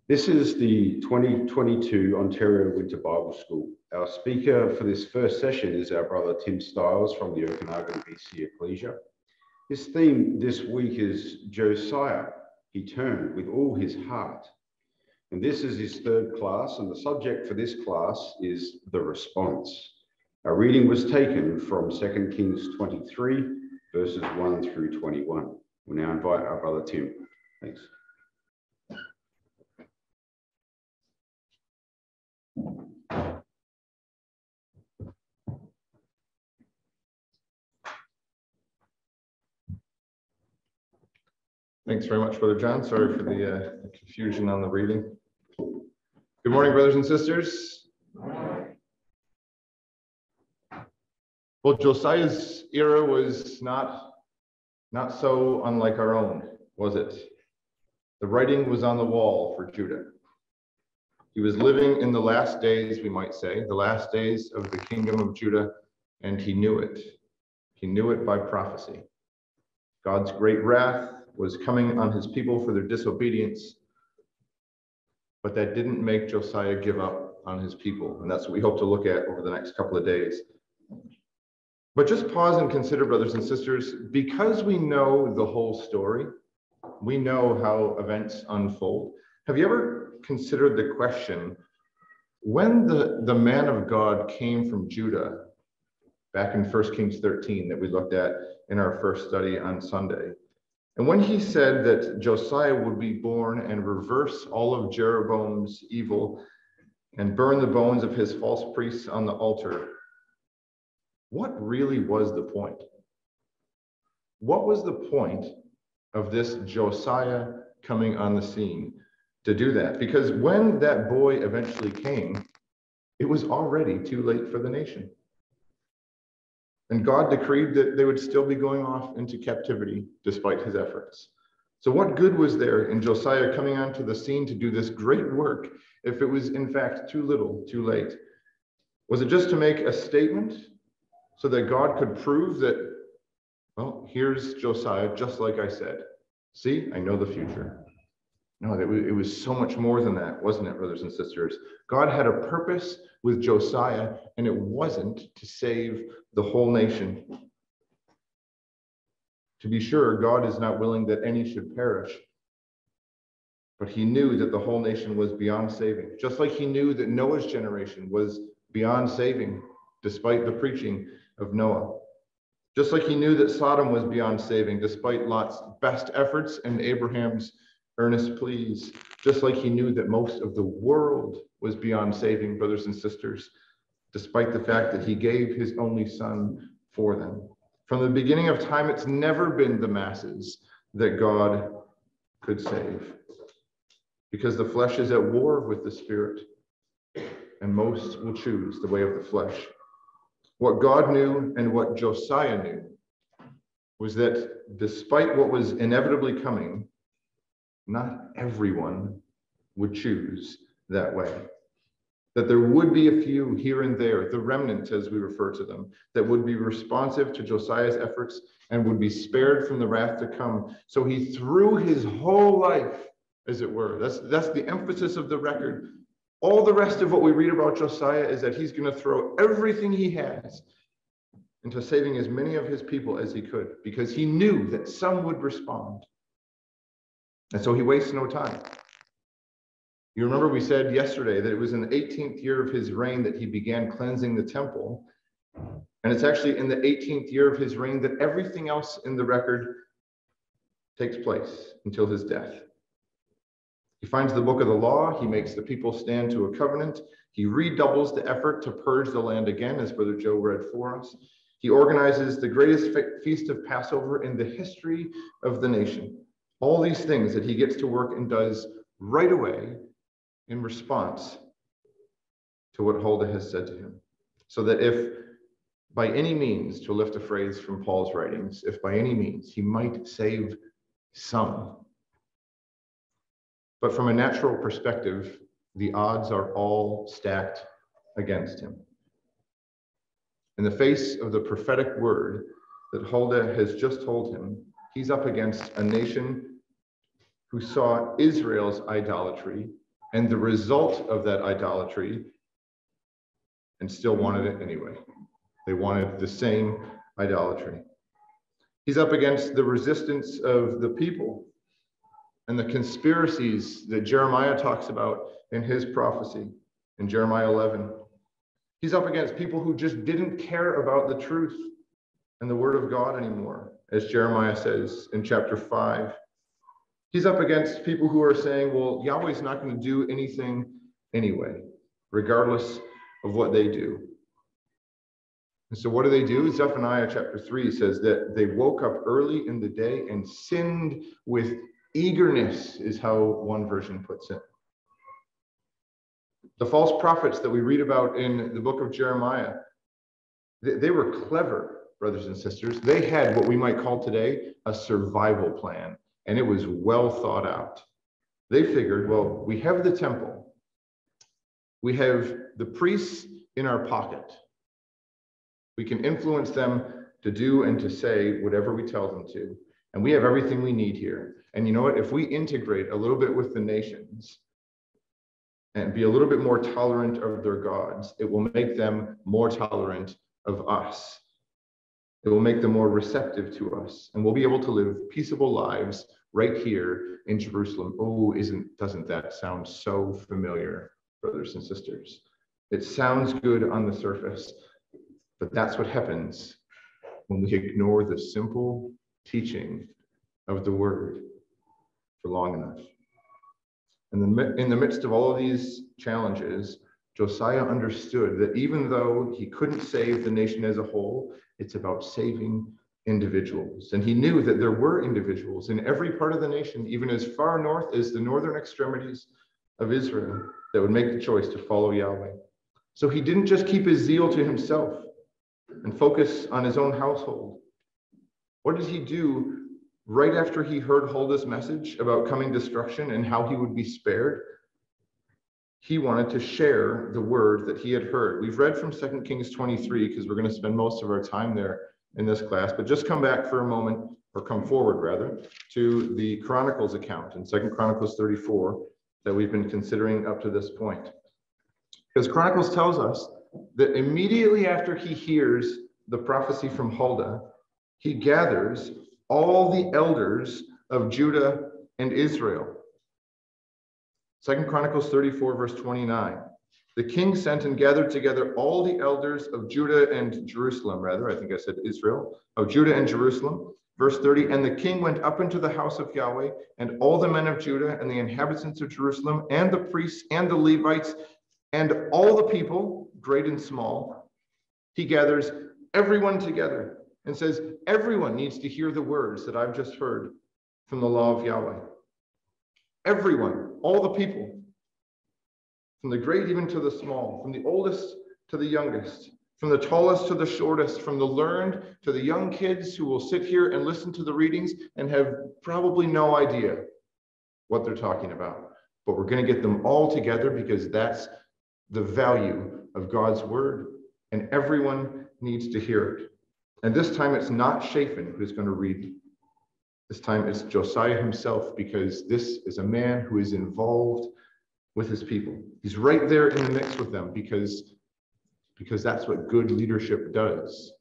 This is the 2022 Ontario Winter Bible School. Our speaker for this first session is our brother Tim Stiles from the Okanagan BC Ecclesia. His theme this week is Josiah. He turned with all his heart. And this is his third class, and the subject for this class is the response. Our reading was taken from 2 Kings 23, verses 1 through 21. We'll now invite our brother Tim. Thanks. Thanks very much, Brother John. Sorry for the confusion on the reading. Good morning, brothers and sisters. Well, Josiah's era was not so unlike our own, was it? The writing was on the wall for Judah. He was living in the last days, we might say, the last days of the kingdom of Judah, and he knew it. He knew it by prophecy. God's great wrath was coming on his people for their disobedience, but that didn't make Josiah give up on his people, and that's what we hope to look at over the next couple of days. But just pause and consider, brothers and sisters, because we know the whole story, we know how events unfold. Have you ever considered the question, when the man of God came from Judah, back in 1 Kings 13 that we looked at in our first study on Sunday, and when he said that Josiah would be born and reverse all of Jeroboam's evil and burn the bones of his false priests on the altar, what really was the point? What was the point of this Josiah coming on the scene to do that? Because when that boy eventually came, it was already too late for the nation. And God decreed that they would still be going off into captivity despite his efforts. So what good was there in Josiah coming onto the scene to do this great work if it was in fact too little, too late? Was it just to make a statement so that God could prove that, well, here's Josiah, just like I said. See, I know the future. No, it was so much more than that, wasn't it, brothers and sisters? God had a purpose with Josiah, and it wasn't to save the whole nation. To be sure, God is not willing that any should perish, but he knew that the whole nation was beyond saving, just like he knew that Noah's generation was beyond saving, despite the preaching of Noah. Just like he knew that Sodom was beyond saving, despite Lot's best efforts and Abraham's earnest pleas, just like he knew that most of the world was beyond saving, brothers and sisters, despite the fact that he gave his only son for them. From the beginning of time, it's never been the masses that God could save, because the flesh is at war with the spirit, and most will choose the way of the flesh. What God knew and what Josiah knew was that despite what was inevitably coming, not everyone would choose that way. That there would be a few here and there, the remnant as we refer to them, that would be responsive to Josiah's efforts and would be spared from the wrath to come. So he threw his whole life, as it were. That's the emphasis of the record. All the rest of what we read about Josiah is that he's going to throw everything he has into saving as many of his people as he could, because he knew that some would respond. And so he wastes no time. You remember we said yesterday that it was in the 18th year of his reign that he began cleansing the temple. And it's actually in the 18th year of his reign that everything else in the record takes place until his death. He finds the book of the law. He makes the people stand to a covenant. He redoubles the effort to purge the land again, as Brother Joe read for us. He organizes the greatest feast of Passover in the history of the nation. All these things that he gets to work and does right away in response to what Huldah has said to him. So that if by any means, to lift a phrase from Paul's writings, if by any means he might save some. But from a natural perspective, the odds are all stacked against him. In the face of the prophetic word that Huldah has just told him, he's up against a nation who saw Israel's idolatry and the result of that idolatry, and still wanted it anyway. They wanted the same idolatry. He's up against the resistance of the people and the conspiracies that Jeremiah talks about in his prophecy in Jeremiah 11. He's up against people who just didn't care about the truth and the word of God anymore, as Jeremiah says in chapter 5. He's up against people who are saying, well, Yahweh's not going to do anything anyway, regardless of what they do. And so what do? Zephaniah chapter 3 says that they woke up early in the day and sinned with eagerness, is how one version puts it. The false prophets that we read about in the book of Jeremiah, they were clever, brothers and sisters. They had what we might call today a survival plan, and it was well thought out. They figured, well, we have the temple. We have the priests in our pocket. We can influence them to do and to say whatever we tell them to. And we have everything we need here. And you know what? If we integrate a little bit with the nations and be a little bit more tolerant of their gods, it will make them more tolerant of us. It will make them more receptive to us. And we'll be able to live peaceable lives right here in Jerusalem. Oh, doesn't that sound so familiar, brothers and sisters? It sounds good on the surface, but that's what happens when we ignore the simple teaching of the word for long enough. And in the midst of all of these challenges, Josiah understood that even though he couldn't save the nation as a whole, it's about saving individuals. And he knew that there were individuals in every part of the nation, even as far north as the northern extremities of Israel, that would make the choice to follow Yahweh. So he didn't just keep his zeal to himself and focus on his own household. What did he do right after he heard Huldah's message about coming destruction and how he would be spared? He wanted to share the word that he had heard. We've read from 2 Kings 23 because we're going to spend most of our time there in this class, but just come back for a moment, or come forward rather, to the Chronicles account in 2 Chronicles 34 that we've been considering up to this point. Because Chronicles tells us that immediately after he hears the prophecy from Huldah, he gathers all the elders of Judah and Israel. 2 Chronicles 34, verse 29. The king sent and gathered together all the elders of Judah and Jerusalem, rather, I think I said Israel, of Judah and Jerusalem. Verse 30, and the king went up into the house of Yahweh, and all the men of Judah and the inhabitants of Jerusalem, and the priests and the Levites, and all the people, great and small. He gathers everyone together and says, everyone needs to hear the words that I've just heard from the law of Yahweh. Everyone, all the people, from the great even to the small, from the oldest to the youngest, from the tallest to the shortest, from the learned to the young kids who will sit here and listen to the readings and have probably no idea what they're talking about. But we're going to get them all together because that's the value of God's word, and everyone needs to hear it. And this time it's not Shaphan who's going to read. This time it's Josiah himself, because this is a man who is involved with his people. He's right there in the mix with them because that's what good leadership does.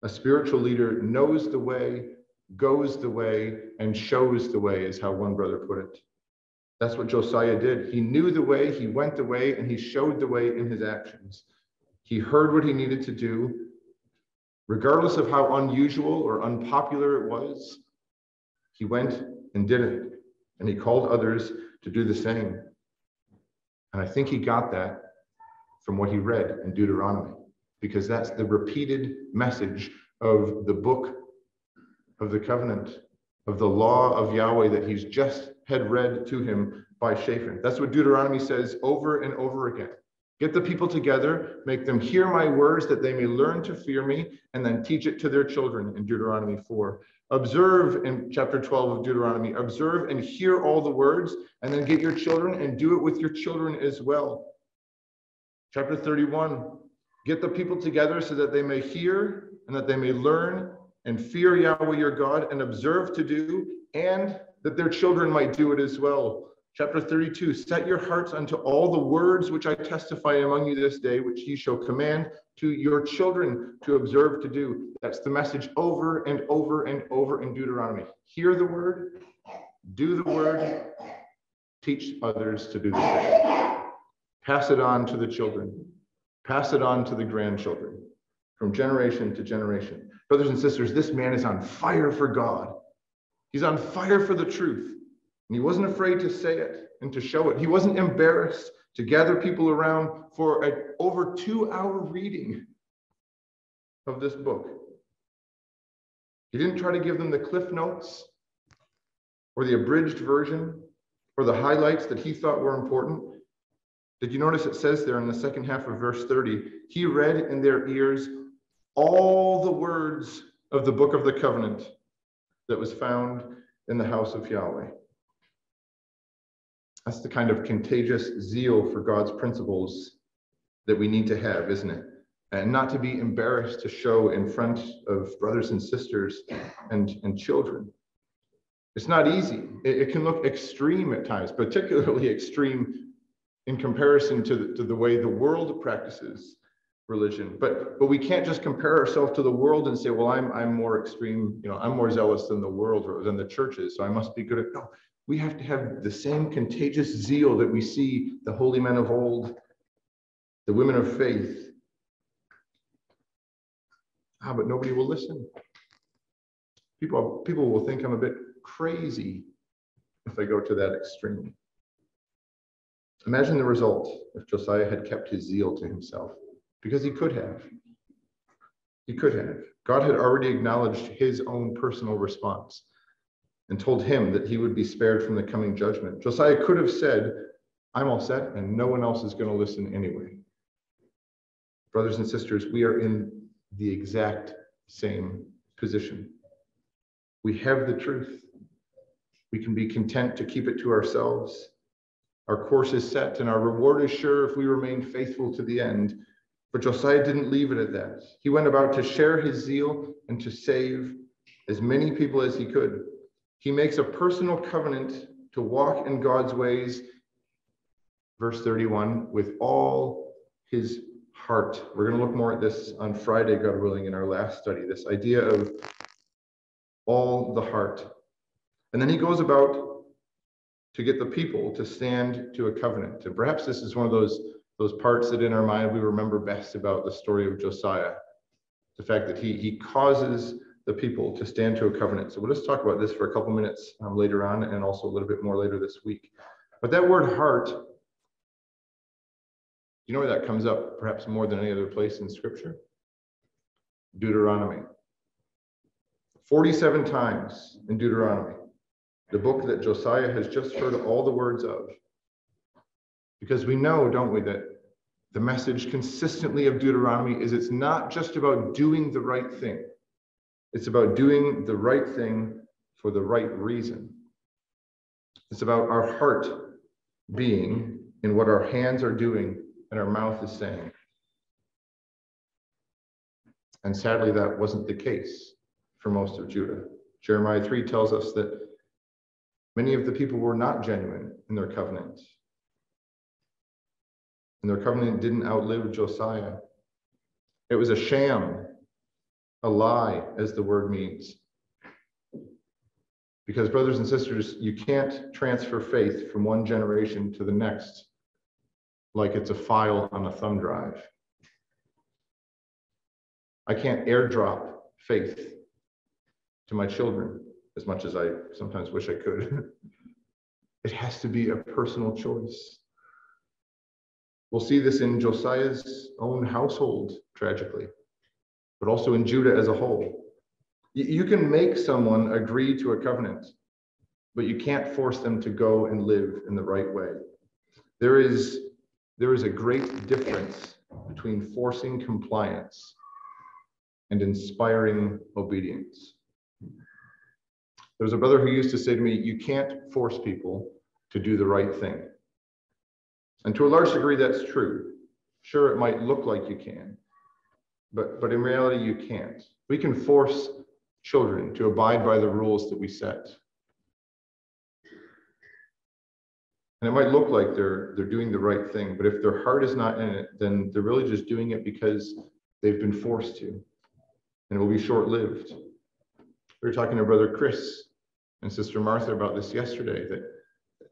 A spiritual leader knows the way, goes the way, and shows the way, is how one brother put it. That's what Josiah did. He knew the way, he went the way, and he showed the way in his actions. He heard what he needed to do, regardless of how unusual or unpopular it was. He went and did it, and he called others to do the same. And I think he got that from what he read in Deuteronomy, because that's the repeated message of the book of the covenant, of the law of Yahweh that he's just had read to him by Shaphan. That's what Deuteronomy says over and over again. Get the people together, make them hear my words that they may learn to fear me, and then teach it to their children in Deuteronomy 4. Observe in chapter 12 of Deuteronomy, observe and hear all the words, and then get your children and do it with your children as well. Chapter 31, get the people together so that they may hear and that they may learn and fear Yahweh your God and observe to do, and that their children might do it as well. Chapter 32, set your hearts unto all the words which I testify among you this day, which ye shall command to your children to observe to do. That's the message over and over and over in Deuteronomy. Hear the word, do the word, teach others to do the same. Pass it on to the children. Pass it on to the grandchildren, from generation to generation. Brothers and sisters, this man is on fire for God. He's on fire for the truth. And he wasn't afraid to say it and to show it. He wasn't embarrassed to gather people around for an over 2-hour reading of this book. He didn't try to give them the cliff notes or the abridged version or the highlights that he thought were important. Did you notice it says there in the second half of verse 30, he read in their ears all the words of the book of the covenant that was found in the house of Yahweh. That's the kind of contagious zeal for God's principles that we need to have, isn't it? And not to be embarrassed to show in front of brothers and sisters and children. It's not easy. It can look extreme at times, particularly extreme in comparison to the way the world practices religion. But we can't just compare ourselves to the world and say, well, I'm more extreme, I'm more zealous than the world or than the churches, so I must be good at. No, we have to have the same contagious zeal that we see the holy men of old, the women of faith. But nobody will listen. People will think I'm a bit crazy if I go to that extreme. Imagine the result if Josiah had kept his zeal to himself, because he could have. He could have. God had already acknowledged his own personal response and told him that he would be spared from the coming judgment. Josiah could have said, I'm all set and no one else is going to listen anyway. Brothers and sisters, we are in the exact same position. We have the truth. We can be content to keep it to ourselves. Our course is set and our reward is sure if we remain faithful to the end. But Josiah didn't leave it at that. He went about to share his zeal and to save as many people as he could. He makes a personal covenant to walk in God's ways, verse 31, with all his heart. We're going to look more at this on Friday, God willing, in our last study, this idea of all the heart. And then he goes about to get the people to stand to a covenant. And perhaps this is one of those parts that in our mind we remember best about the story of Josiah. The fact that he causes the people to stand to a covenant. So we'll just talk about this for a couple minutes later on, and also a little bit more later this week. But that word heart, you know where that comes up perhaps more than any other place in Scripture? Deuteronomy. 47 times in Deuteronomy, the book that Josiah has just heard all the words of. Because we know, don't we, that the message consistently of Deuteronomy is it's not just about doing the right thing. It's about doing the right thing for the right reason. It's about our heart being in what our hands are doing and our mouth is saying. And sadly, that wasn't the case for most of Judah. Jeremiah 3 tells us that many of the people were not genuine in their covenant. And their covenant didn't outlive Josiah. It was a sham, a lie, as the word means. Because, brothers and sisters, you can't transfer faith from one generation to the next like it's a file on a thumb drive. I can't airdrop faith to my children as much as I sometimes wish I could. It has to be a personal choice. We'll see this in Josiah's own household, tragically, but also in Judah as a whole. You can make someone agree to a covenant, but you can't force them to go and live in the right way. There is a great difference between forcing compliance and inspiring obedience. There was a brother who used to say to me, you can't force people to do the right thing. And to a large degree, that's true. Sure, it might look like you can, but in reality, you can't. We can force children to abide by the rules that we set. And it might look like they're doing the right thing, but if their heart is not in it, then they're really just doing it because they've been forced to, and it will be short-lived. We were talking to Brother Chris and Sister Martha about this yesterday, that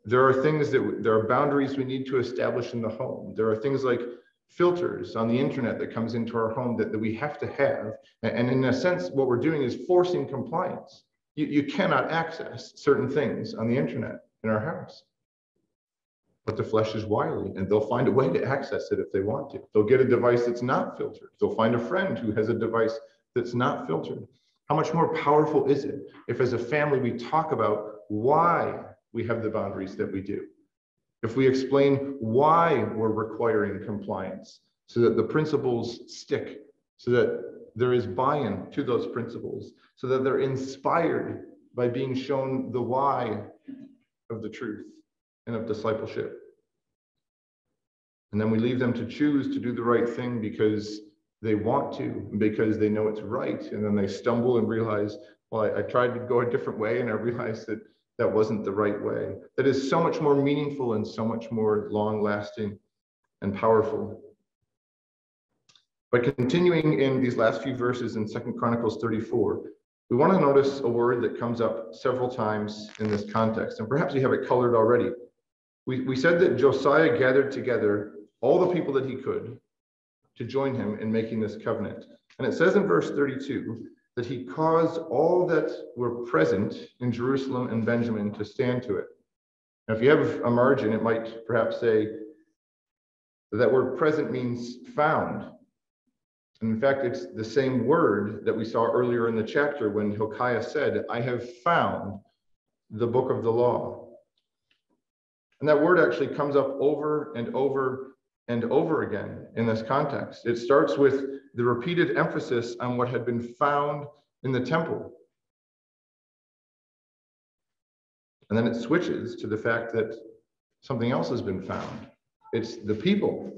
there are boundaries we need to establish in the home. There are things like filters on the internet that comes into our home that we have to have. And in a sense, what we're doing is forcing compliance. You cannot access certain things on the internet in our house. But the flesh is wily, and they'll find a way to access it if they want to. They'll get a device that's not filtered. They'll find a friend who has a device that's not filtered. How much more powerful is it if as a family we talk about why we have the boundaries that we do? If we explain why we're requiring compliance so that the principles stick, so that there is buy-in to those principles, so that they're inspired by being shown the why of the truth and of discipleship. And then we leave them to choose to do the right thing because they want to, because they know it's right. And then they stumble and realize, well, I tried to go a different way and I realized that that wasn't the right way. That is so much more meaningful and so much more long-lasting and powerful. But continuing in these last few verses in 2 Chronicles 34, we want to notice a word that comes up several times in this context, and perhaps you have it colored already. We said that Josiah gathered together all the people that he could to join him in making this covenant. And it says in verse 32 that he caused all that were present in Jerusalem and Benjamin to stand to it. Now, if you have a margin, it might perhaps say that word present means found. And in fact, it's the same word that we saw earlier in the chapter when Hilkiah said, I have found the book of the law. And that word actually comes up over and over and over again in this context. It starts with the repeated emphasis on what had been found in the temple. And then it switches to the fact that something else has been found. It's the people.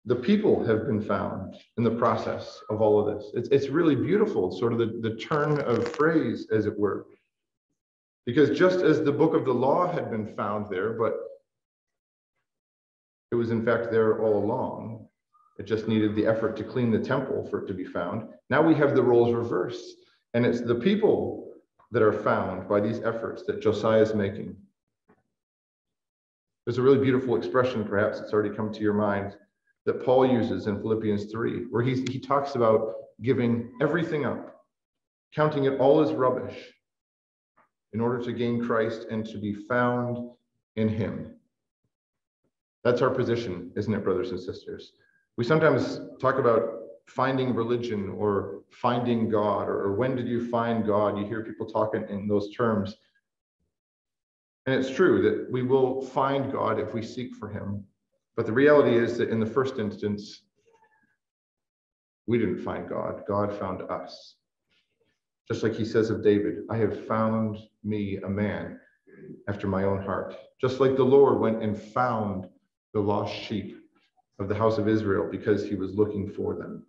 The people have been found in the process of all of this. It's really beautiful. It's sort of the turn of phrase, as it were. Because just as the book of the law had been found there, but it was in fact there all along, it just needed the effort to clean the temple for it to be found. Now we have the roles reversed, and it's the people that are found by these efforts that Josiah is making. There's a really beautiful expression, perhaps it's already come to your mind, that Paul uses in Philippians 3, where he talks about giving everything up, counting it all as rubbish, in order to gain Christ and to be found in him. That's our position, isn't it, brothers and sisters? We sometimes talk about finding religion or finding God, or when did you find God? You hear people talking in those terms. And it's true that we will find God if we seek for him. But the reality is that in the first instance, we didn't find God. God found us. Just like he says of David, I have found me a man after my own heart. Just like the Lord went and found the lost sheep of the house of Israel because he was looking for them.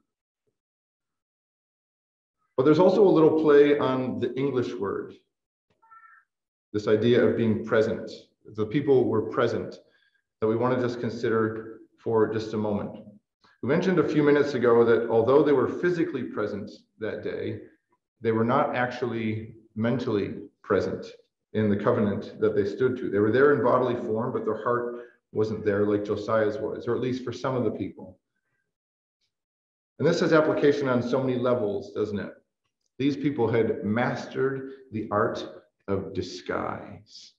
But there's also a little play on the English word, this idea of being present. The people were present, that we want to just consider for just a moment. We mentioned a few minutes ago that although they were physically present that day, they were not actually mentally present in the covenant that they stood to. They were there in bodily form, but their heart wasn't there like Josiah's was, or at least for some of the people. And this has application on so many levels, doesn't it? These people had mastered the art of disguise,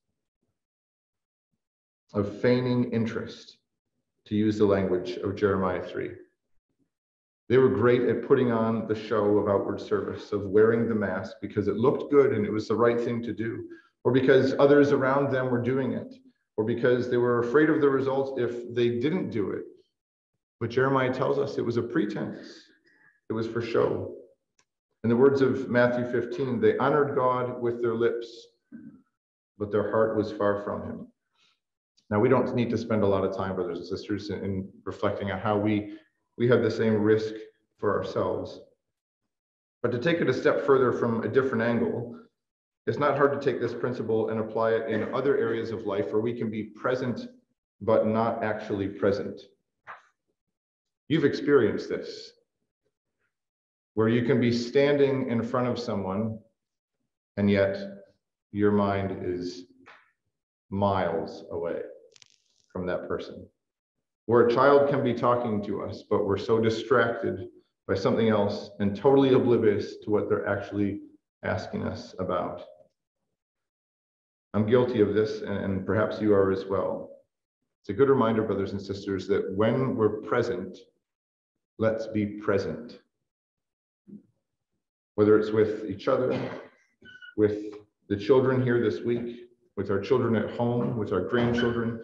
of feigning interest, to use the language of Jeremiah 3. They were great at putting on the show of outward service, of wearing the mask because it looked good and it was the right thing to do, or because others around them were doing it, or because they were afraid of the results if they didn't do it. But Jeremiah tells us it was a pretense. It was for show. In the words of Matthew 15, they honored God with their lips, but their heart was far from him. Now, we don't need to spend a lot of time, brothers and sisters, in reflecting on how we have the same risk for ourselves. But to take it a step further from a different angle, It's not hard to take this principle and apply it in other areas of life where we can be present but not actually present. You've experienced this, where you can be standing in front of someone and yet your mind is miles away from that person. Where a child can be talking to us, but we're so distracted by something else and totally oblivious to what they're actually asking us about. I'm guilty of this, and perhaps you are as well. It's a good reminder, brothers and sisters, that when we're present, let's be present. Whether it's with each other, with the children here this week, with our children at home, with our grandchildren,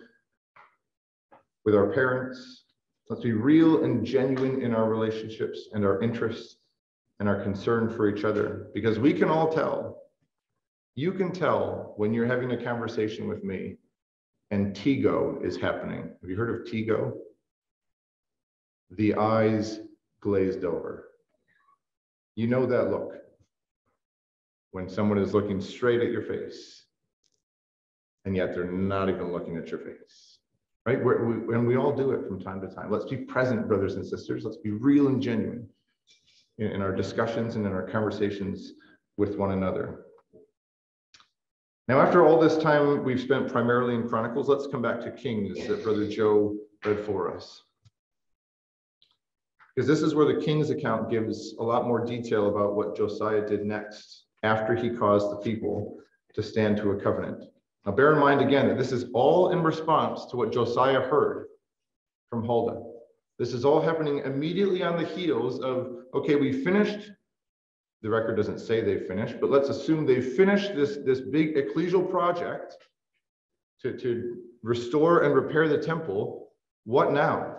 with our parents. Let's be real and genuine in our relationships and our interests and our concern for each other, because we can all tell. You can tell when you're having a conversation with me and Tigo is happening. Have you heard of Tigo? The eyes glazed over. You know that look when someone is looking straight at your face and yet they're not even looking at your face, right? And we all do it from time to time. Let's be present, brothers and sisters. Let's be real and genuine in our discussions and in our conversations with one another. Now, after all this time we've spent primarily in Chronicles, let's come back to Kings that Brother Joe read for us. Because this is where the King's account gives a lot more detail about what Josiah did next after he caused the people to stand to a covenant. Now, bear in mind again that this is all in response to what Josiah heard from Huldah. This is all happening immediately on the heels of, okay, we finished. The record doesn't say they finished, but let's assume they finished this big ecclesial project to restore and repair the temple. What now?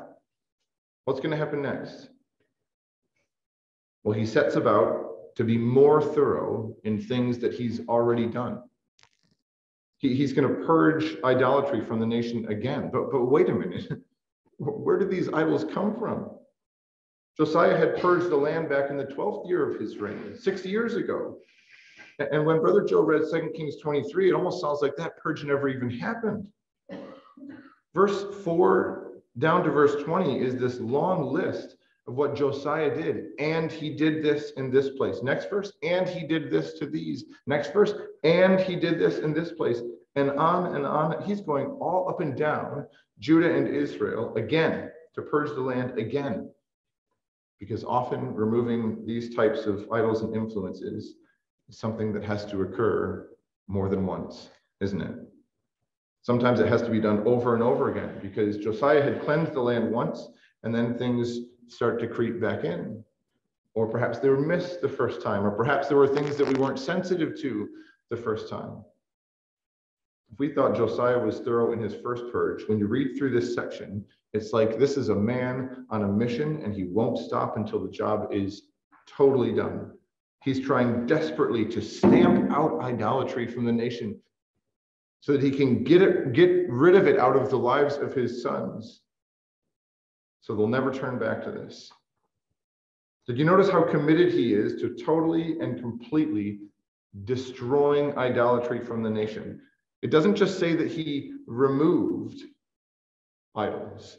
What's going to happen next? Well, he sets about to be more thorough in things that he's already done. He's going to purge idolatry from the nation again. But wait a minute. Where did these idols come from? Josiah had purged the land back in the 12th year of his reign, 6 years ago. And when Brother Joe read 2 Kings 23, it almost sounds like that purge never even happened. Verse 4 down to verse 20 is this long list of what Josiah did. And he did this in this place. Next verse, and he did this to these. Next verse, and he did this in this place. And on. He's going all up and down Judah and Israel again to purge the land again. Because often removing these types of idols and influences is something that has to occur more than once, isn't it? Sometimes it has to be done over and over again, because Josiah had cleansed the land once and then things start to creep back in. Or perhaps they were missed the first time, or perhaps there were things that we weren't sensitive to the first time. If we thought Josiah was thorough in his first purge, when you read through this section, it's like this is a man on a mission and he won't stop until the job is totally done. He's trying desperately to stamp out idolatry from the nation so that he can get rid of it out of the lives of his sons. So they'll never turn back to this. Did you notice how committed he is to totally and completely destroying idolatry from the nation? It doesn't just say that he removed idols.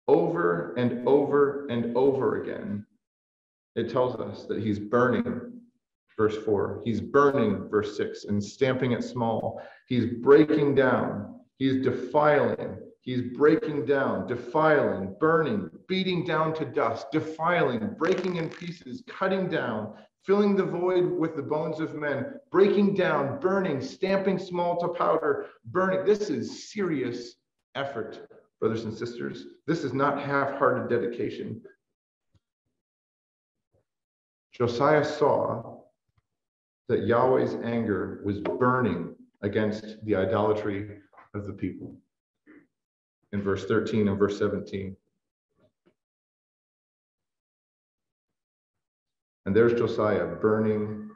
Over and over and over again, it tells us that he's burning, verse 4. He's burning, verse 6, and stamping it small. He's breaking down. He's defiling. He's breaking down, defiling, burning, beating down to dust, defiling, breaking in pieces, cutting down, filling the void with the bones of men, breaking down, burning, stamping small to powder, burning. This is serious effort, brothers and sisters. This is not half-hearted dedication. Josiah saw that Yahweh's anger was burning against the idolatry of the people. In verse 13 and verse 17. And there's Josiah burning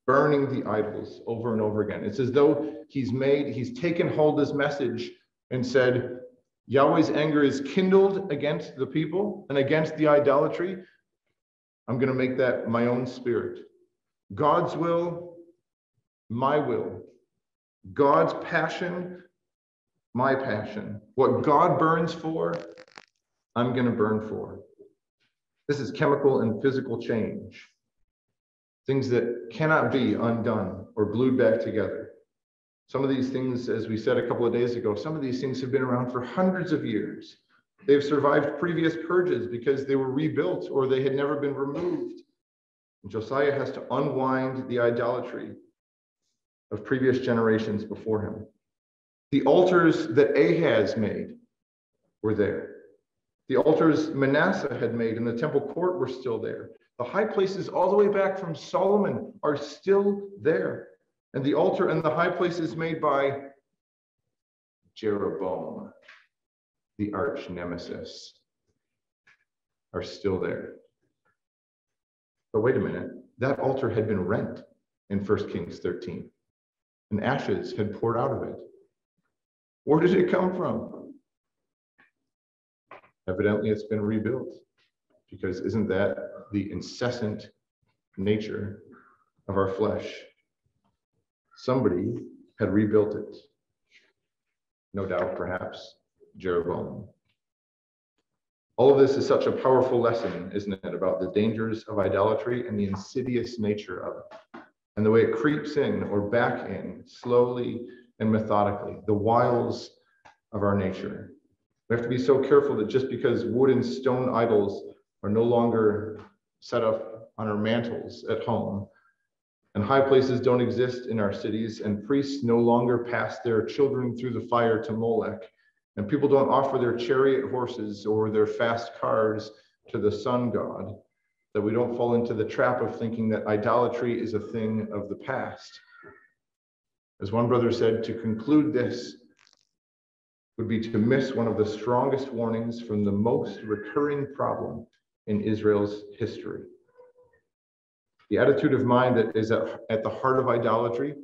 the idols over and over again. It's as though he's taken hold of this message and said, Yahweh's anger is kindled against the people and against the idolatry. I'm going to make that my own spirit. God's will, my will. God's passion, my passion. What God burns for, I'm going to burn for. This is chemical and physical change. Things that cannot be undone or glued back together. Some of these things, as we said a couple of days ago, some of these things have been around for hundreds of years. They've survived previous purges because they were rebuilt or they had never been removed. And Josiah has to unwind the idolatry of previous generations before him. The altars that Ahaz made were there. The altars Manasseh had made in the temple court were still there. The high places all the way back from Solomon are still there. And the altar and the high places made by Jeroboam, the arch nemesis, are still there. But wait a minute, that altar had been rent in 1 Kings 13, and ashes had poured out of it. Where did it come from? Evidently, it's been rebuilt, because isn't that the incessant nature of our flesh? Somebody had rebuilt it. No doubt, perhaps, Jeroboam. All of this is such a powerful lesson, isn't it, about the dangers of idolatry and the insidious nature of it, and the way it creeps in or back in slowly and methodically, the wiles of our nature. We have to be so careful that just because wood and stone idols are no longer set up on our mantles at home, and high places don't exist in our cities, and priests no longer pass their children through the fire to Molech, and people don't offer their chariot horses or their fast cars to the sun god, that we don't fall into the trap of thinking that idolatry is a thing of the past. As one brother said, to conclude this would be to miss one of the strongest warnings from the most recurring problem in Israel's history. The attitude of mind that is at the heart of idolatry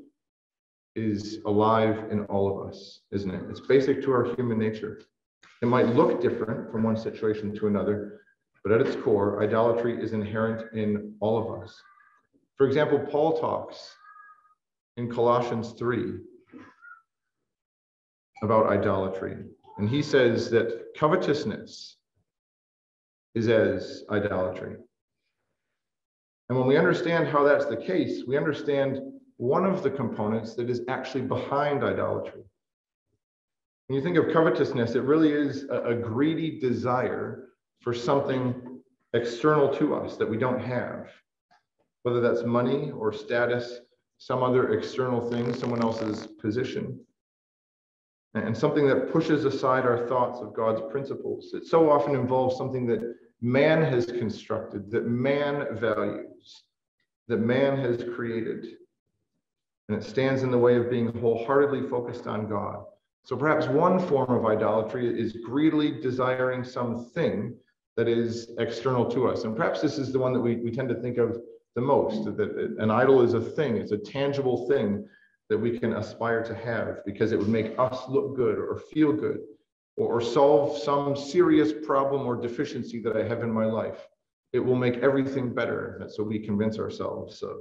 is alive in all of us, isn't it? It's basic to our human nature. It might look different from one situation to another, but at its core, idolatry is inherent in all of us. For example, Paul talks in Colossians 3 about idolatry, and he says that covetousness is as idolatry. And when we understand how that's the case, we understand one of the components that is actually behind idolatry. When you think of covetousness, it really is a greedy desire for something external to us that we don't have, whether that's money or status, some other external thing, someone else's position, and something that pushes aside our thoughts of God's principles. It so often involves something that man has constructed, that man values, that man has created. And it stands in the way of being wholeheartedly focused on God. So perhaps one form of idolatry is greedily desiring something that is external to us. And perhaps this is the one that we tend to think of the most, that an idol is a thing, it's a tangible thing that we can aspire to have because it would make us look good or feel good or solve some serious problem or deficiency that I have in my life. It will make everything better. That's what we convince ourselves of.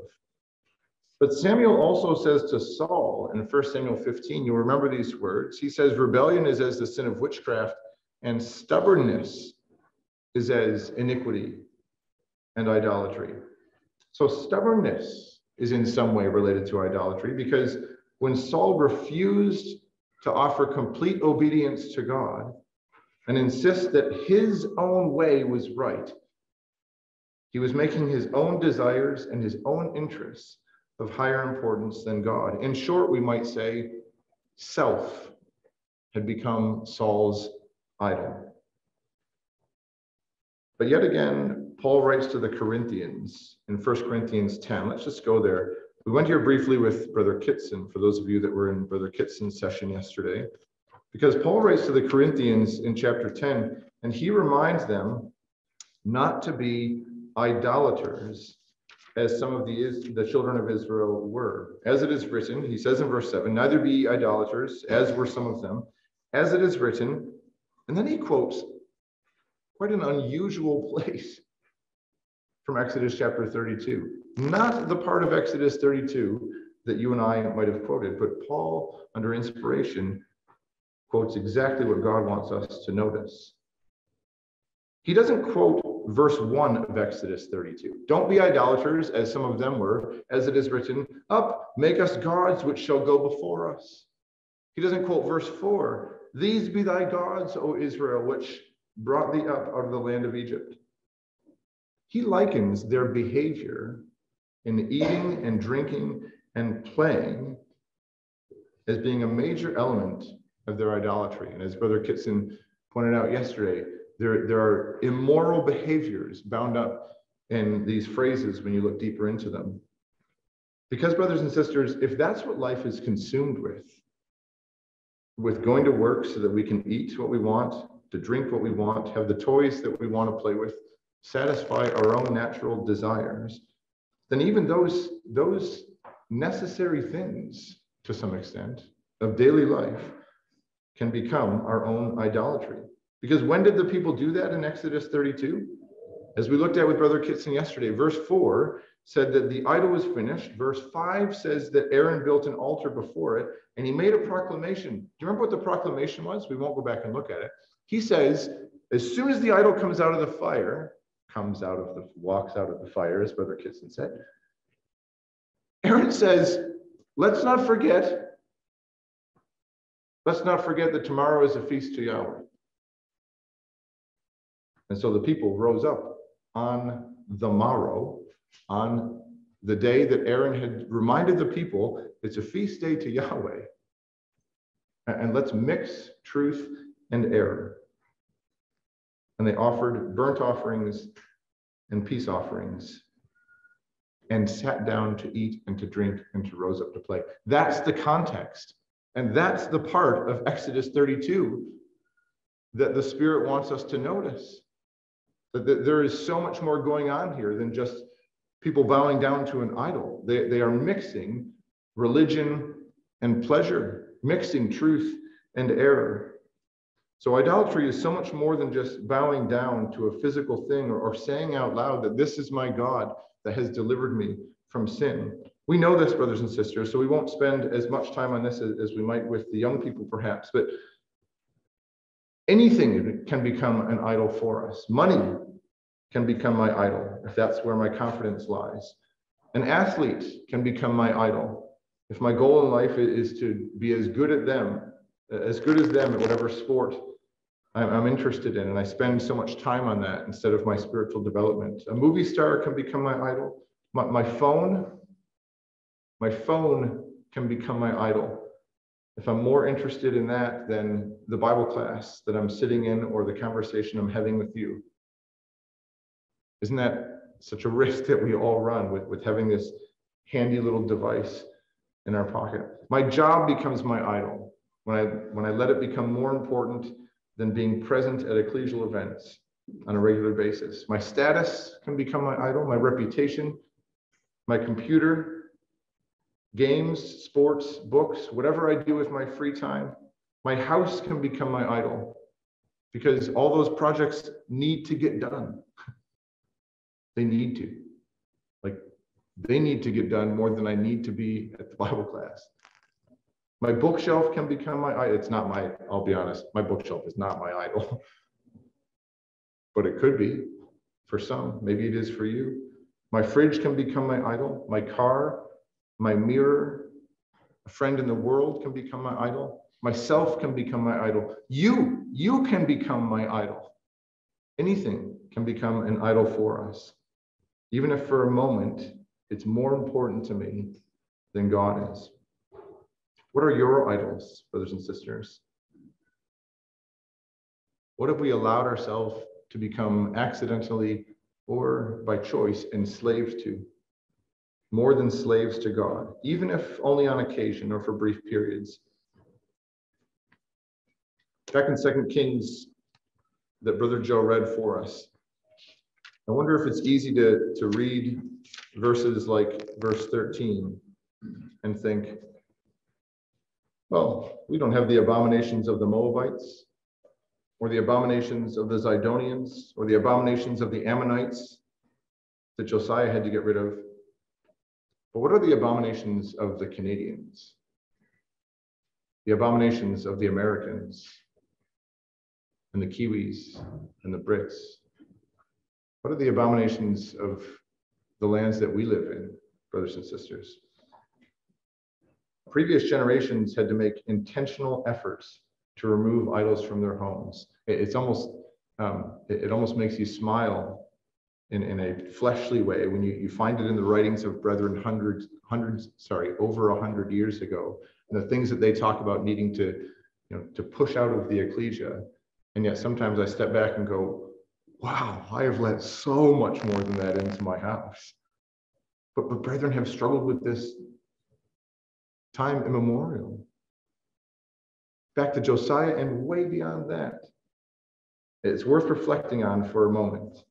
But Samuel also says to Saul in 1 Samuel 15, you'll remember these words. He says, rebellion is as the sin of witchcraft, and stubbornness is as iniquity and idolatry. So stubbornness is in some way related to idolatry, because when Saul refused to offer complete obedience to God and insist that his own way was right, he was making his own desires and his own interests of higher importance than God. In short, we might say self had become Saul's idol. But yet again, Paul writes to the Corinthians in 1 Corinthians 10. Let's just go there. We went here briefly with Brother Kitson, for those of you that were in Brother Kitson's session yesterday, because Paul writes to the Corinthians in chapter 10, and he reminds them not to be idolaters, as some of the children of Israel were. As it is written, he says in verse 7, neither be idolaters, as were some of them, as it is written. And then he quotes quite an unusual place from Exodus chapter 32. not the part of Exodus 32 that you and I might have quoted, but Paul, under inspiration, quotes exactly what God wants us to notice. He doesn't quote verse 1 of Exodus 32. Don't be idolaters, as some of them were, as it is written, up, make us gods which shall go before us. He doesn't quote verse 4. These be thy gods, O Israel, which brought thee up out of the land of Egypt. He likens their behavior in eating and drinking and playing as being a major element of their idolatry. And as Brother Kitson pointed out yesterday, there are immoral behaviors bound up in these phrases when you look deeper into them. Because, brothers and sisters, if that's what life is consumed with going to work so that we can eat what we want, to drink what we want, have the toys that we want to play with, satisfy our own natural desires, then even those necessary things, to some extent, of daily life can become our own idolatry. Because when did the people do that in Exodus 32? As we looked at with Brother Kitson yesterday, verse 4 said that the idol was finished. Verse 5 says that Aaron built an altar before it, and he made a proclamation. Do you remember what the proclamation was? We won't go back and look at it. He says, as soon as the idol comes out of the fire, walks out of the fire, as Brother Kitson said, Aaron says, let's not forget that tomorrow is a feast to Yahweh. And so the people rose up on the morrow, on the day that Aaron had reminded the people, it's a feast day to Yahweh. And let's mix truth and error. And they offered burnt offerings and peace offerings and sat down to eat and to drink and to rose up to play. That's the context. And that's the part of Exodus 32 that the Spirit wants us to notice. That there is so much more going on here than just people bowing down to an idol. They are mixing religion and pleasure, mixing truth and error. So idolatry is so much more than just bowing down to a physical thing or saying out loud that this is my God that has delivered me from sin. We know this, brothers and sisters, so we won't spend as much time on this as we might with the young people perhaps, but anything can become an idol for us. Money can become my idol if that's where my confidence lies. An athlete can become my idol if my goal in life is to be as good as them at whatever sport I'm interested in, and I spend so much time on that instead of my spiritual development. A movie star can become my idol. My phone can become my idol if I'm more interested in that than the Bible class that I'm sitting in or the conversation I'm having with you. Isn't that such a risk that we all run with having this handy little device in our pocket? My job becomes my idol when I let it become more important than being present at ecclesial events on a regular basis. My status can become my idol, my reputation, my computer, games, sports, books, whatever I do with my free time. My house can become my idol because all those projects need to get done. They need to. They need to get done more than I need to be at the Bible class. My bookshelf can become my idol. I'll be honest, my bookshelf is not my idol. But it could be for some. Maybe it is for you. My fridge can become my idol. My car, my mirror, a friend in the world can become my idol. Myself can become my idol. You can become my idol. Anything can become an idol for us. Even if for a moment, it's more important to me than God is. What are your idols, brothers and sisters? What have we allowed ourselves to become accidentally or by choice enslaved to? More than slaves to God, even if only on occasion or for brief periods. Back in 2 Kings that Brother Joe read for us, I wonder if it's easy to read verses like verse 13 and think, well, we don't have the abominations of the Moabites, or the abominations of the Zidonians, or the abominations of the Ammonites that Josiah had to get rid of. But what are the abominations of the Canadians? The abominations of the Americans and the Kiwis and the Brits? What are the abominations of the lands that we live in, brothers and sisters? Previous generations had to make intentional efforts to remove idols from their homes. It almost makes you smile in a fleshly way when you find it in the writings of brethren over 100 years ago, and the things that they talk about needing to push out of the ecclesia. And yet sometimes I step back and go, wow, I have let so much more than that into my house. But brethren have struggled with this time immemorial. Back to Josiah and way beyond that. It's worth reflecting on for a moment.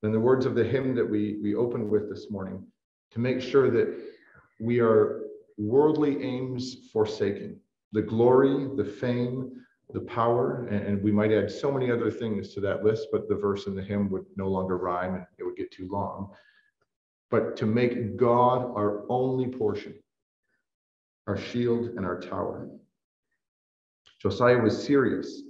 In the words of the hymn that we opened with this morning, to make sure that we are worldly aims forsaking, the glory, the fame, the power, and we might add so many other things to that list, but the verse in the hymn would no longer rhyme and it would get too long. But to make God our only portion, our shield and our tower. Josiah was serious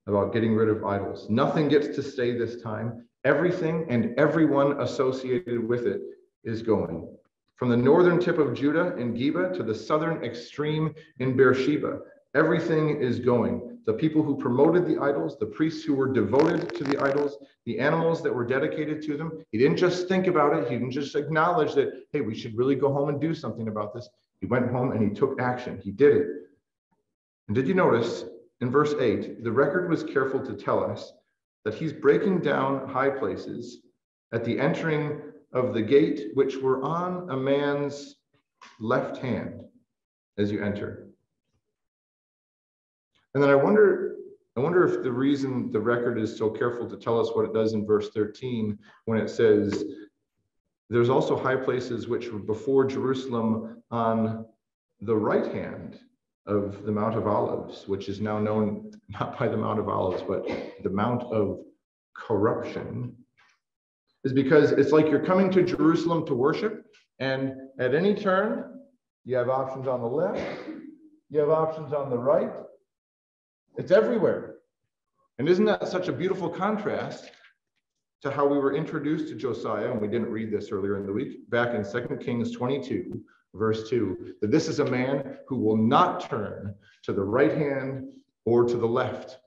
about getting rid of idols. Nothing gets to stay this time. Everything and everyone associated with it is going. From the northern tip of Judah in Geba to the southern extreme in Beersheba, everything is going. The people who promoted the idols, the priests who were devoted to the idols, the animals that were dedicated to them. He didn't just think about it. He didn't just acknowledge that, hey, we should really go home and do something about this. He went home and he took action. He did it. And did you notice in verse 8, the record was careful to tell us that he's breaking down high places at the entering of the gate, which were on a man's left hand as you enter. And then I wonder if the reason the record is so careful to tell us what it does in verse 13, when it says, there's also high places which were before Jerusalem on the right hand of the Mount of Olives, which is now known not by the Mount of Olives, but the Mount of Corruption, is because it's like you're coming to Jerusalem to worship, and at any turn, you have options on the left, you have options on the right. It's everywhere. And isn't that such a beautiful contrast to how we were introduced to Josiah, and we didn't read this earlier in the week, back in 2 Kings 22, verse 2, that this is a man who will not turn to the right hand or to the left,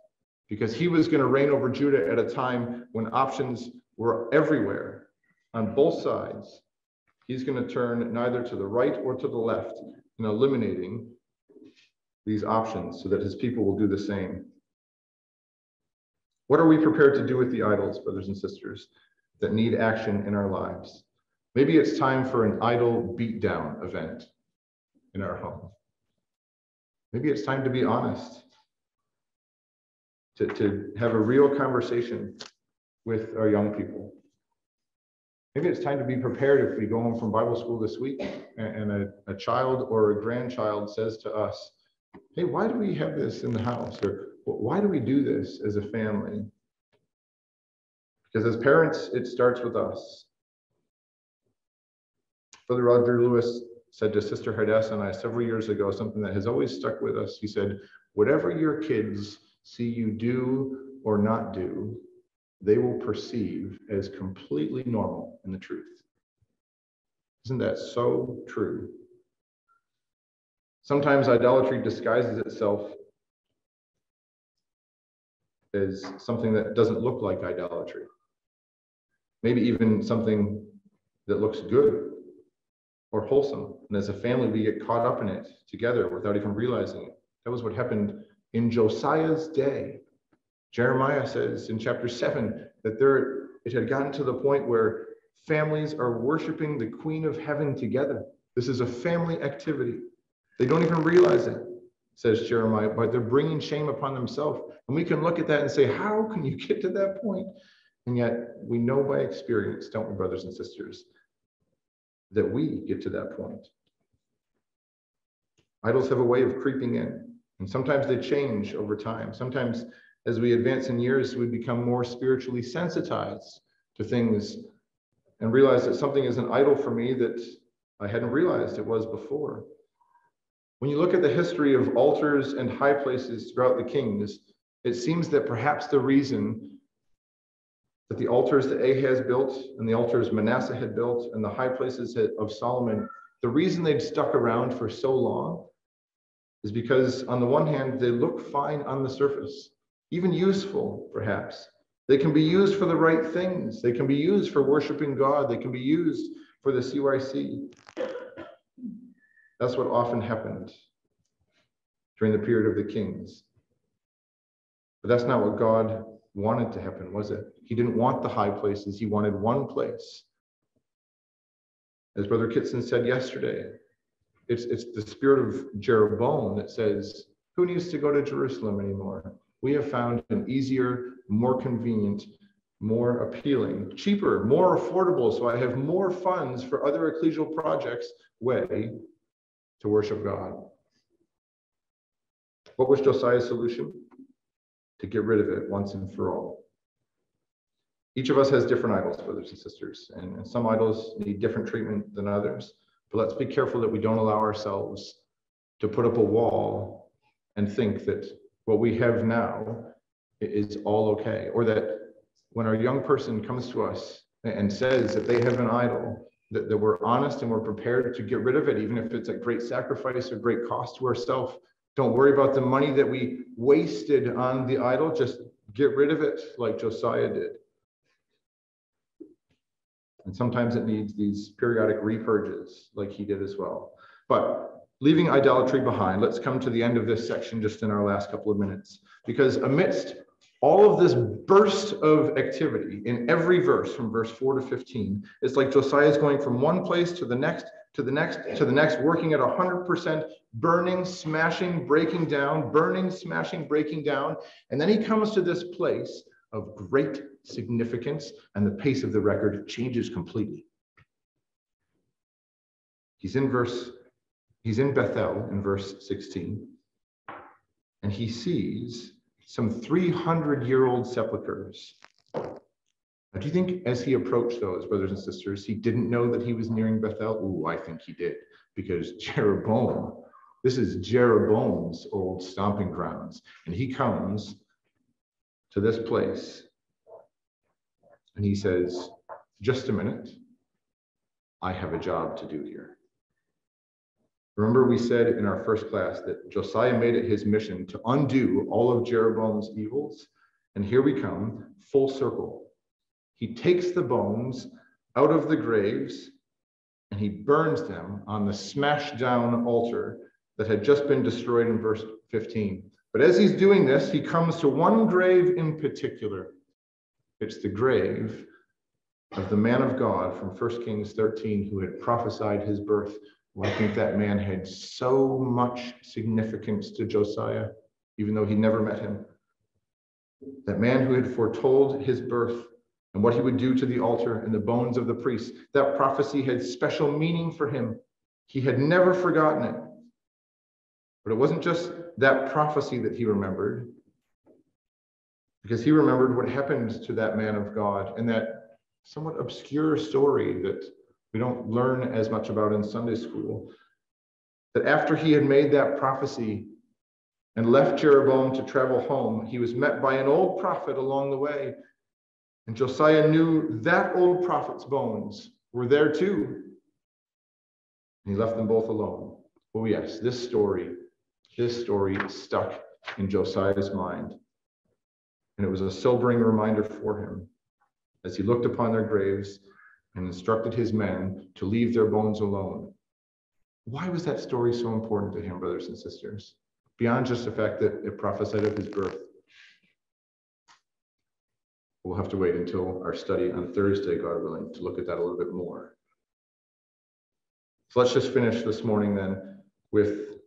because he was going to reign over Judah at a time when options were everywhere on both sides. He's going to turn neither to the right or to the left in eliminating these options so that his people will do the same. What are we prepared to do with the idols, brothers and sisters, that need action in our lives? Maybe it's time for an idol beatdown event in our home. Maybe it's time to be honest, to have a real conversation with our young people. Maybe it's time to be prepared if we go home from Bible school this week and a child or a grandchild says to us, hey, why do we have this in the house? Or why do we do this as a family? Because as parents, it starts with us. Brother Roger Lewis said to Sister Hadassah and I several years ago something that has always stuck with us. He said, whatever your kids see you do or not do, they will perceive as completely normal in the truth. Isn't that so true? Sometimes idolatry disguises itself as something that doesn't look like idolatry. Maybe even something that looks good or wholesome. And as a family, we get caught up in it together without even realizing it. That was what happened in Josiah's day. Jeremiah says in chapter 7 that it had gotten to the point where families are worshiping the Queen of Heaven together. This is a family activity. They don't even realize it, says Jeremiah, but they're bringing shame upon themselves. And we can look at that and say, how can you get to that point? And yet we know by experience, don't we, brothers and sisters, that we get to that point. Idols have a way of creeping in, and sometimes they change over time. Sometimes as we advance in years, we become more spiritually sensitized to things and realize that something is an idol for me that I hadn't realized it was before. When you look at the history of altars and high places throughout the kings, it seems that perhaps the reason that the altars that Ahaz built and the altars Manasseh had built and the high places of Solomon, the reason they'd stuck around for so long is because on the one hand, they look fine on the surface, even useful perhaps. They can be used for the right things. They can be used for worshiping God. They can be used for the CYC. That's what often happened during the period of the kings. But that's not what God wanted to happen, was it? He didn't want the high places. He wanted one place. As Brother Kitson said yesterday, it's the spirit of Jeroboam that says, who needs to go to Jerusalem anymore? We have found an easier, more convenient, more appealing, cheaper, more affordable, so I have more funds for other ecclesial projects way to worship God. What was Josiah's solution? To get rid of it once and for all. Each of us has different idols, brothers and sisters, and some idols need different treatment than others. But let's be careful that we don't allow ourselves to put up a wall and think that what we have now is all okay, or that when our young person comes to us and says that they have an idol, that we're honest and we're prepared to get rid of it, even if it's at great sacrifice or great cost to ourselves. Don't worry about the money that we wasted on the idol. Just get rid of it like Josiah did. And sometimes it needs these periodic repurges like he did as well. But leaving idolatry behind, let's come to the end of this section just in our last couple of minutes. Because amidst all of this burst of activity in every verse from verse 4 to 15, it's like Josiah is going from one place to the next, to the next, to the next, working at 100%, burning, smashing, breaking down, burning, smashing, breaking down. And then he comes to this place of great significance, and the pace of the record changes completely. He's in Bethel in verse 16, and he sees some 300-year-old sepulchres. Now, do you think as he approached those, brothers and sisters, he didn't know that he was nearing Bethel? Ooh, I think he did, because Jeroboam, this is Jeroboam's old stomping grounds, and he comes to this place, and he says, just a minute, I have a job to do here. Remember we said in our first class that Josiah made it his mission to undo all of Jeroboam's evils, and here we come, full circle. He takes the bones out of the graves, and he burns them on the smashed down altar that had just been destroyed in verse 15. But as he's doing this, he comes to one grave in particular. It's the grave of the man of God from 1 Kings 13 who had prophesied his birth. Well, I think that man had so much significance to Josiah, even though he never met him. That man who had foretold his birth and what he would do to the altar and the bones of the priests, that prophecy had special meaning for him. He had never forgotten it. But it wasn't just that prophecy that he remembered, because he remembered what happened to that man of God and that somewhat obscure story that we don't learn as much about in Sunday school, that after he had made that prophecy and left Jeroboam to travel home, he was met by an old prophet along the way. And Josiah knew that old prophet's bones were there too. And he left them both alone. Oh yes, this story stuck in Josiah's mind. And it was a sobering reminder for him as he looked upon their graves and instructed his men to leave their bones alone. Why was that story so important to him, brothers and sisters? Beyond just the fact that it prophesied of his birth. We'll have to wait until our study on Thursday, God willing, to look at that a little bit more. So let's just finish this morning then with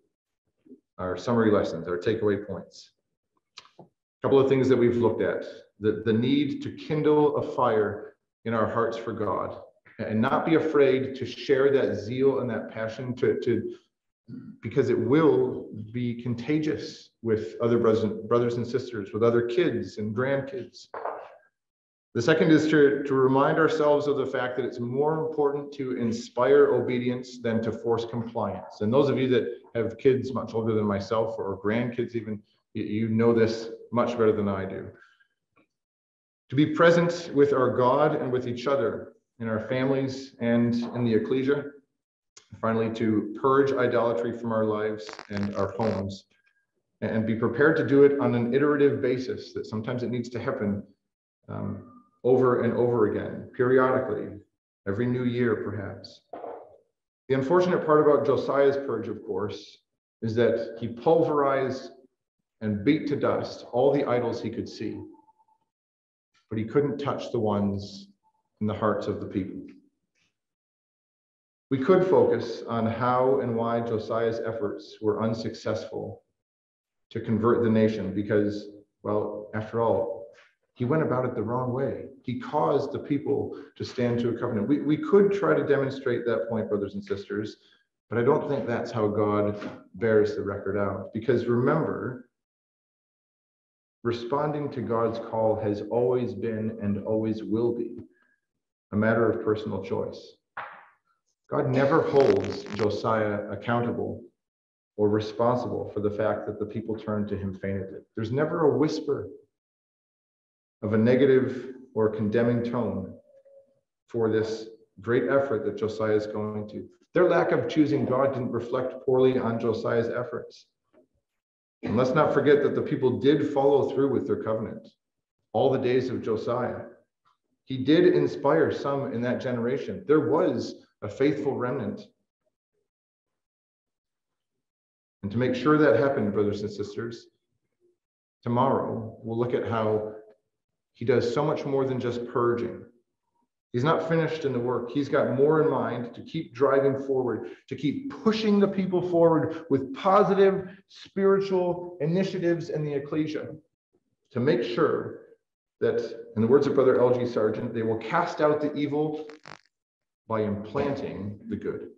our summary lessons, our takeaway points. A couple of things that we've looked at. The need to kindle a fire in our hearts for God and not be afraid to share that zeal and that passion because it will be contagious with other brothers and sisters, with other kids and grandkids. The second is to remind ourselves of the fact that it's more important to inspire obedience than to force compliance. And those of you that have kids much older than myself, or grandkids even, you know this much better than I do. To be present with our God and with each other in our families and in the ecclesia. Finally, to purge idolatry from our lives and our homes, and be prepared to do it on an iterative basis, that sometimes it needs to happen over and over again, periodically, every new year perhaps. The unfortunate part about Josiah's purge, of course, is that he pulverized and beat to dust all the idols he could see, but he couldn't touch the ones in the hearts of the people. We could focus on how and why Josiah's efforts were unsuccessful to convert the nation because, well, after all, he went about it the wrong way. He caused the people to stand to a covenant. We could try to demonstrate that point, brothers and sisters, but I don't think that's how God bears the record out. Because remember, responding to God's call has always been and always will be a matter of personal choice. God never holds Josiah accountable or responsible for the fact that the people turned to him faintly. There's never a whisper of a negative or condemning tone for this great effort that Josiah is going to. Their lack of choosing God didn't reflect poorly on Josiah's efforts. And let's not forget that the people did follow through with their covenant all the days of Josiah. He did inspire some in that generation. There was a faithful remnant. And to make sure that happened, brothers and sisters, tomorrow we'll look at how he does so much more than just purging. He's not finished in the work. He's got more in mind to keep driving forward, to keep pushing the people forward with positive spiritual initiatives in the ecclesia, to make sure that, in the words of Brother L.G. Sargent, they will cast out the evil by implanting the good.